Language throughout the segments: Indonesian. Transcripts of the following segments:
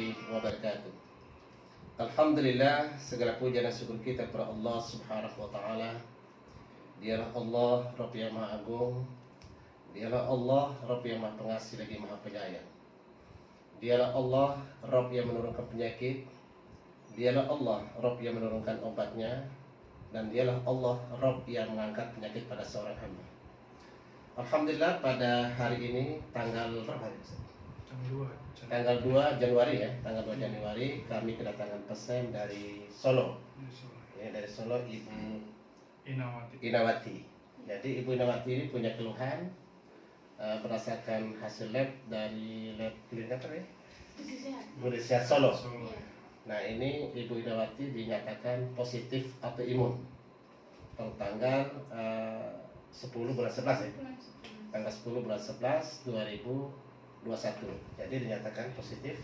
wabarakatuh. Alhamdulillah, segala puja dan syukur kita kepada Allah Subhanahu wa taala. Dialah Allah Rabb yang Maha Agung. Dialah Allah Rabb yang Maha Pengasih lagi Maha Penyayang. Dialah Allah Rabb yang menurunkan penyakit. Dialah Allah Rabb yang menurunkan obatnya. Dan dialah Allah Rabb yang mengangkat penyakit pada seorang hamba. Alhamdulillah, pada hari ini tanggal berapa? Tanggal 2 Januari ya, tanggal 2 Januari kami kedatangan pesan dari Solo. Ya, dari Solo Ibu Inawati. Jadi Ibu Inawati ini punya keluhan berdasarkan hasil lab dari lab klinik apa ya? Budi Sehat Solo. Nah, ini Ibu Inawati dinyatakan positif autoimun pada tanggal 10 bulan 11 ya. Tanggal 10 bulan 11 2021. Jadi dinyatakan positif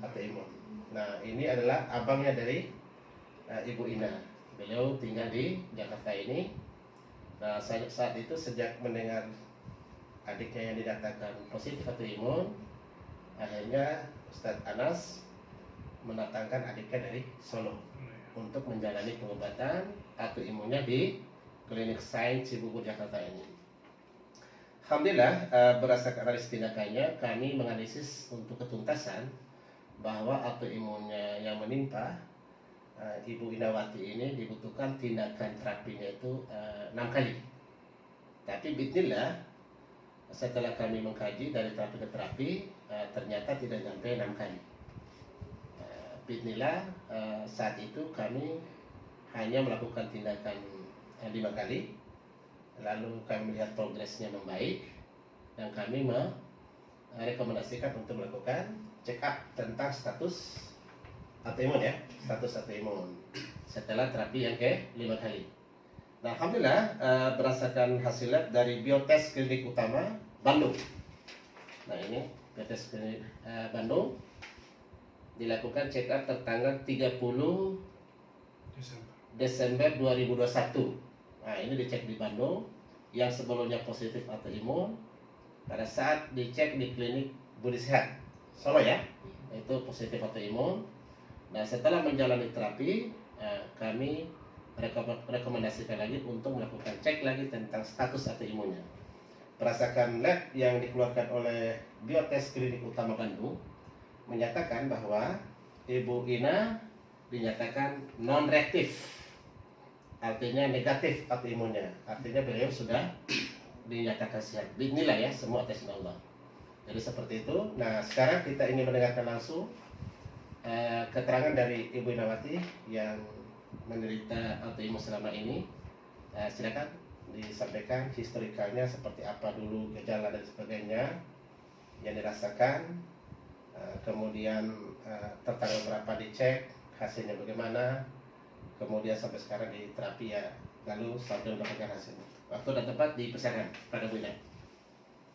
autoimun. Nah, ini adalah abangnya dari Ibu Ina. Beliau tinggal di Jakarta ini. Nah, saat itu sejak mendengar adiknya yang dinyatakan positif autoimun, akhirnya Ustadz Anas mendatangkan adiknya dari Solo untuk menjalani pengobatan autoimunnya di Klinik Sains Cibubur Jakarta ini. Alhamdulillah, berdasarkan analisis tindakannya, kami menganalisis untuk ketuntasan bahwa autoimunnya yang menimpa Ibu Inawati ini dibutuhkan tindakan terapinya itu 6 kali. Tapi bismillah, setelah kami mengkaji dari terapi ke terapi, ternyata tidak sampai 6 kali. Bismillah, saat itu kami hanya melakukan tindakan 5 kali. Lalu kami melihat progresnya membaik dan kami merekomendasikan untuk melakukan check up tentang status autoimun ya, status autoimun setelah terapi yang ke-5 kali. Nah, alhamdulillah, berdasarkan hasil lab dari Biotest Klinik Utama Bandung. Nah, ini Biotest Klinik Bandung dilakukan check up tertanggal 30 Desember 2021. Nah, ini dicek di Bandung, yang sebelumnya positif autoimun pada saat dicek di klinik Budi Sehat Solo ya, itu positif autoimun. Nah, setelah menjalani terapi, kami rekomendasikan lagi untuk melakukan cek lagi tentang status autoimunnya. Berdasarkan lab yang dikeluarkan oleh Biotest Klinik Utama Bandung menyatakan bahwa Ibu Ina dinyatakan non-reaktif, artinya negatif autoimunnya, artinya beliau sudah dinyatakan sehat. Bismillah ya, semua atas nama Allah. Jadi seperti itu. Nah, sekarang kita ingin mendengarkan langsung keterangan dari Ibu Inawati yang menderita autoimun selama ini. Silakan disampaikan historikalnya seperti apa dulu, gejala dan sebagainya yang dirasakan, kemudian tertanggal berapa dicek, hasilnya bagaimana, kemudian sampai sekarang di terapi ya, lalu sampai mendapatkan hasilnya. Waktu dan tempat dipersilakan pada Bu Ina.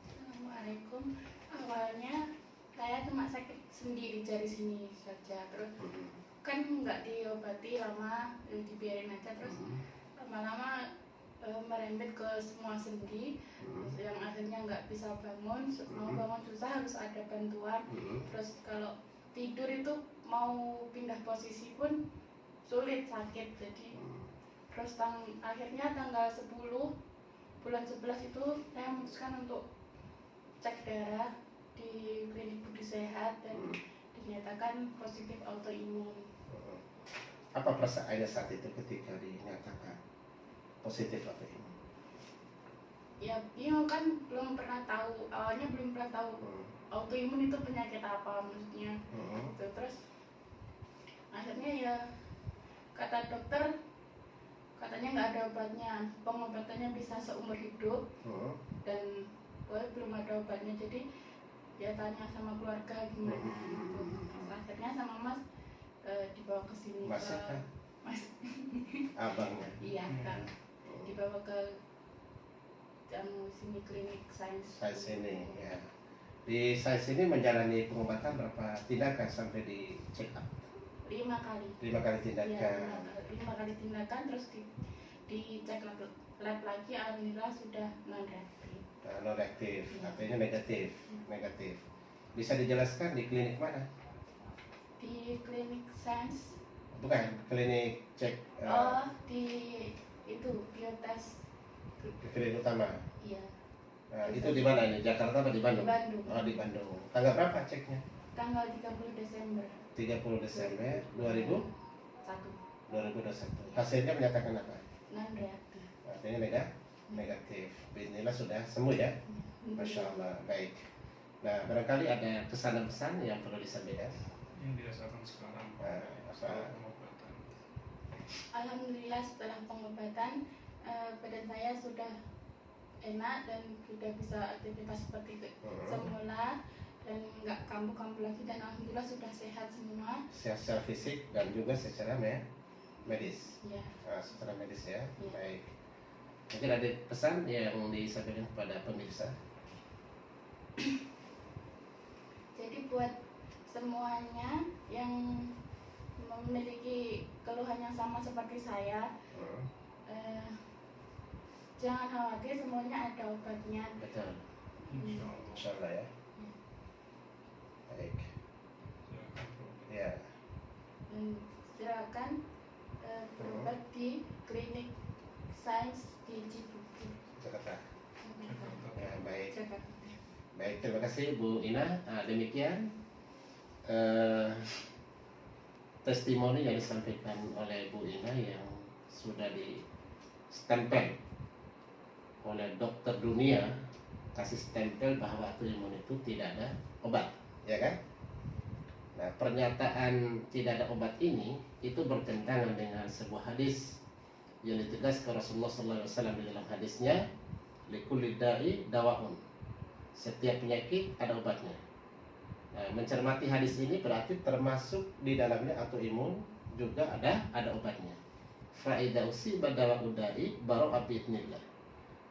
Assalamualaikum. Awalnya saya cuma sakit sendi di jari sini saja, terus kan nggak diobati lama, dibiarin aja, terus lama-lama merembet ke semua sendi, yang akhirnya nggak bisa bangun, mau bangun susah, harus ada bantuan. Terus kalau tidur itu mau pindah posisi pun sulit, sakit. Jadi terus akhirnya tanggal 10 bulan 11 itu saya memutuskan untuk cek darah di klinik Budi Sehat dan dinyatakan positif autoimun. Apa perasaannya saat itu ketika dinyatakan positif autoimun? Ya bingung kan, belum pernah tahu, awalnya belum pernah tahu autoimun itu penyakit apa maksudnya. Gitu. Terus akhirnya ya kata dokter, katanya nggak ada obatnya, pengobatannya bisa seumur hidup, dan belum ada obatnya. Jadi ya tanya sama keluarga gimana gitu. Akhirnya sama Mas dibawa ke sini. Mas ke Mas abangnya. Iya kan, dibawa ke sini klinik sains ini ya. Di sains ini menjalani pengobatan berapa tindakan sampai di check up? 5 kali. 5 kali tindakan. Ya, 5 kali tindakan, terus dicek lab lagi, alhamdulillah sudah non-reaktif. Non-reaktif, artinya negatif. Bisa dijelaskan di klinik mana? di klinik sains. Bukan, klinik cek Oh, di itu biotes. klinik utama. Iya, Nah, itu di mana ini? Jakarta atau di di Bandung? Bandung. Oh, di Bandung. Tanggal berapa ceknya? Tanggal 30 Desember 30 Desember 2000 1. 2021. Hasilnya menyatakan apa? Non reaktif. Artinya negatif. Bismillah sudah sembuh ya? Masya Allah, baik. Nah, barangkali ada pesan-pesan yang perlu disampaikan. Yang dirasakan sekarang Apa? pengobatan. Alhamdulillah setelah pengobatan badan saya sudah enak dan sudah bisa aktivitas seperti itu semula dan nggak kambuh-kambuh lagi, dan alhamdulillah sudah sehat semua. Secara fisik dan juga secara medis. Ya, Secara medis ya. Iya. Baik. Mungkin ada pesan yang disampaikan kepada pemirsa. jadi buat semuanya yang memiliki keluhan yang sama seperti saya, jangan khawatir, semuanya ada obatnya. Betul. Insya Allah. Insya Allah ya. Baik. Silakan, Bro. Ya. Silakan berobat di klinik sains di Cibubur, Jakarta. Jakarta. Ya, baik. Jakarta. Baik, terima kasih Bu Ina. Demikian testimoni yang disampaikan oleh Bu Ina yang sudah distempel oleh dokter dunia, kasih stempel bahwa autoimun itu tidak ada obat, ya kan? Nah, pernyataan tidak ada obat ini itu bertentangan dengan sebuah hadis yang ditegaskan Rasulullah SAW di dalam hadisnya, likulli da'i dawaun. Setiap penyakit ada obatnya. Nah, mencermati hadis ini berarti termasuk di dalamnya autoimun juga ada obatnya. Fa'idha usiba dawa'u da'i baro'a bi'idnillah.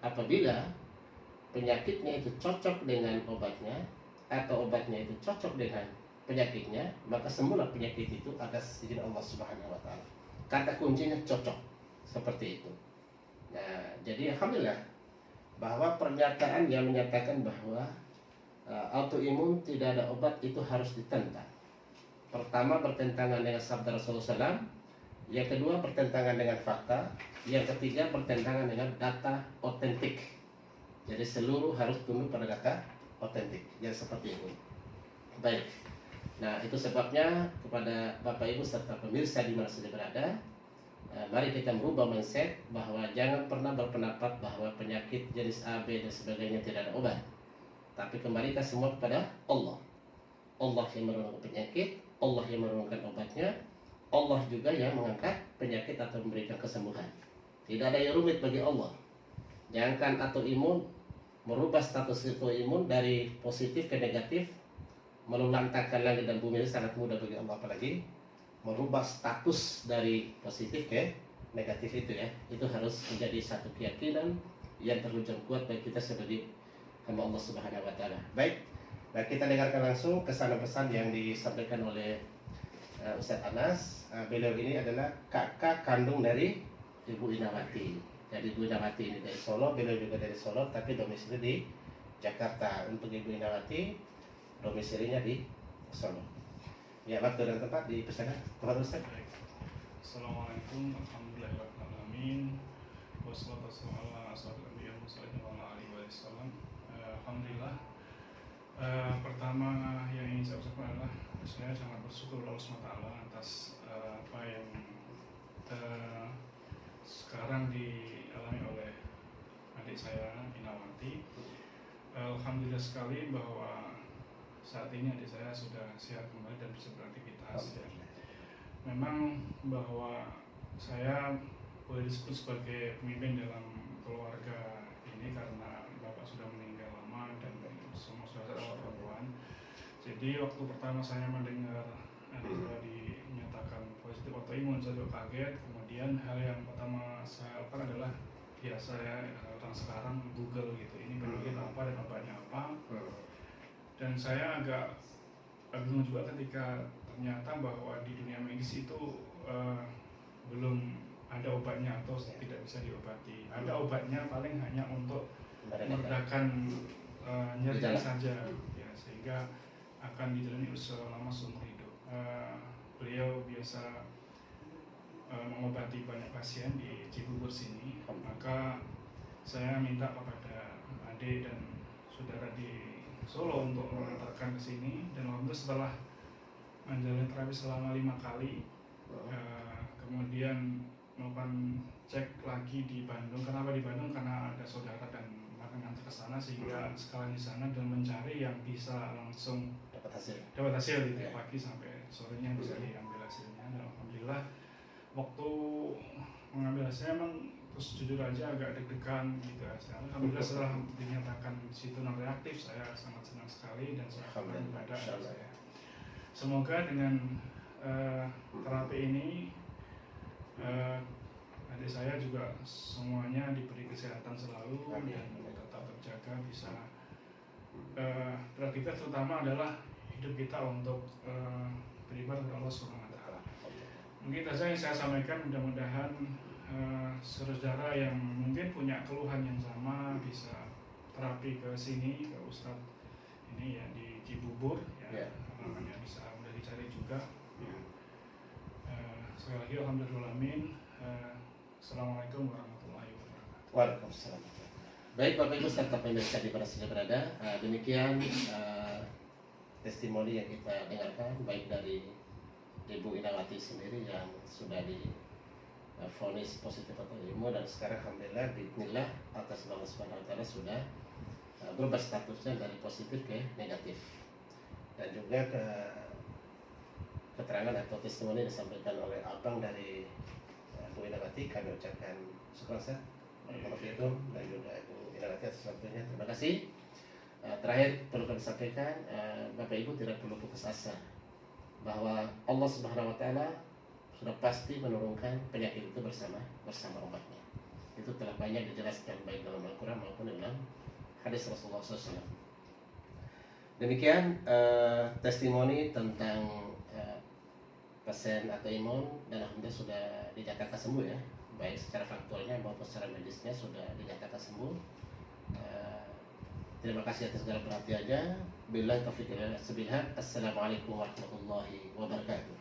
Apabila penyakitnya itu cocok dengan obatnya atau obatnya itu cocok dengan penyakitnya, maka semula penyakit itu atas izin Allah Subhanahu wa taala. Kata kuncinya cocok, seperti itu. Nah, jadi alhamdulillah bahwa pernyataan yang menyatakan bahwa autoimun tidak ada obat itu harus ditentang. Pertama, bertentangan dengan sabda Rasulullah SAW. Yang kedua, bertentangan dengan fakta. Yang ketiga, bertentangan dengan data otentik. Jadi seluruh harus tunduk pada data otentik. Jadi seperti itu. Baik. Nah, itu sebabnya kepada Bapak Ibu serta pemirsa di mana saja berada, mari kita merubah mindset bahwa jangan pernah berpendapat bahwa penyakit jenis A, B, dan sebagainya tidak ada obat. Tapi kembalikan semua kepada Allah. Allah yang menurunkan penyakit, Allah yang menurunkan obatnya, Allah juga yang mengangkat penyakit atau memberikan kesembuhan. Tidak ada yang rumit bagi Allah. Jangankan autoimun, merubah status autoimun dari positif ke negatif, melulantakkan langit dan bumi ini sangat mudah bagi Allah, apalagi merubah status dari positif ke negatif itu ya. Itu harus menjadi satu keyakinan yang terwujud kuat bagi kita sebagai hamba Allah Subhanahu wa taala. Baik. Nah, kita dengarkan langsung kesan dan pesan yang disampaikan oleh Ustadz Anas. Beliau ini adalah kakak kandung dari Ibu Inawati. Jadi Ibu Inawati ini dari Solo, beliau juga dari Solo, tapi domisili di Jakarta. Untuk Ibu Inawati, domisilinya di Solo. Ya, waktu dan tempat dipersilakan kepada Ustaz. Baik. Assalamualaikum warahmatullahi wassalatu wassalamu ala asyrofil anbiya'i wal mursalin wa ala alihi wasallam. Alhamdulillah. Pertama yang ingin saya ucapkan adalah saya sangat bersyukur Allah SWT atas apa yang sekarang dialami oleh adik saya Inawati. Alhamdulillah sekali bahwa saat ini adik saya sudah sehat kembali dan bisa beraktivitas. Memang bahwa saya boleh disebut sebagai pemimpin dalam keluarga ini karena bapak sudah meninggal lama dan semua sudah ada perempuan. Jadi waktu pertama saya mendengar adik saya dinyatakan positif autoimun, saya juga kaget. Kemudian hal yang pertama saya lakukan adalah ya saya orang sekarang Google gitu, ini penyakit apa dan obatnya apa. Dan saya agak bingung juga ketika ternyata bahwa di dunia medis itu belum ada obatnya atau tidak bisa diobati. Ada obatnya paling hanya untuk meredakan nyeri saja, ya, sehingga akan dijalani selama seumur hidup. beliau biasa mengobati banyak pasien di Cibubur sini. Maka saya minta kepada adik dan saudara di Solo untuk mengantarkan ke sini, dan alhamdulillah setelah menjalani terapi selama 5 kali, kemudian melakukan cek lagi di Bandung. Kenapa di Bandung? Karena ada saudara dan akan ke sana, sehingga sekalian di sana dan mencari yang bisa langsung dapat hasil gitu, pagi sampai sorenya bisa diambil hasilnya. Dan alhamdulillah waktu mengambil hasilnya emang terus jujur aja agak deg-degan gitu. Alhamdulillah setelah dinyatakan situ non reaktif, saya sangat senang sekali dan saya kepada saya. Semoga dengan terapi ini adik saya juga semuanya diberi kesehatan selalu dan tetap terjaga, bisa beraktivitas, terutama adalah hidup kita untuk beribadah kepada Allah SWT. Mungkin saja yang saya sampaikan, mudah-mudahan saudara yang mungkin punya keluhan yang sama bisa terapi ke sini, ke Ustadz ini ya di Cibubur ya, namanya bisa mudah dicari juga ya. Sekali lagi alhamdulillahirrahmanirrahim. Assalamualaikum warahmatullahi wabarakatuh. Waalaikumsalam. Baik Bapak Ibu serta pemirsa di mana saja berada, demikian testimoni yang kita dengarkan baik dari Ibu Inawati sendiri yang sudah divonis positif atau ilmu, dan sekarang alhamdulillah bismillah atas nama Subhanahu wa taala sudah berubah statusnya dari positif ke negatif. Dan juga keterangan atau testimoni disampaikan oleh abang dari Bu Inawati, kami ucapkan syukur dan juga Ibu Inawati atas waktunya. Terima kasih. Terakhir perlu kami sampaikan, Bapak Ibu tidak perlu putus asa bahwa Allah Subhanahu wa taala sudah pasti menurunkan penyakit itu bersama obatnya. Itu telah banyak dijelaskan baik dalam Al-Quran maupun dalam hadis Rasulullah SAW. Demikian testimoni tentang pasien atau imun, dan alhamdulillah sudah dinyatakan sembuh ya, baik secara faktualnya maupun secara medisnya sudah dinyatakan sembuh. Terima kasih atas segala perhatiannya. Billahi taufiq wal hidayah. Assalamualaikum warahmatullahi wabarakatuh.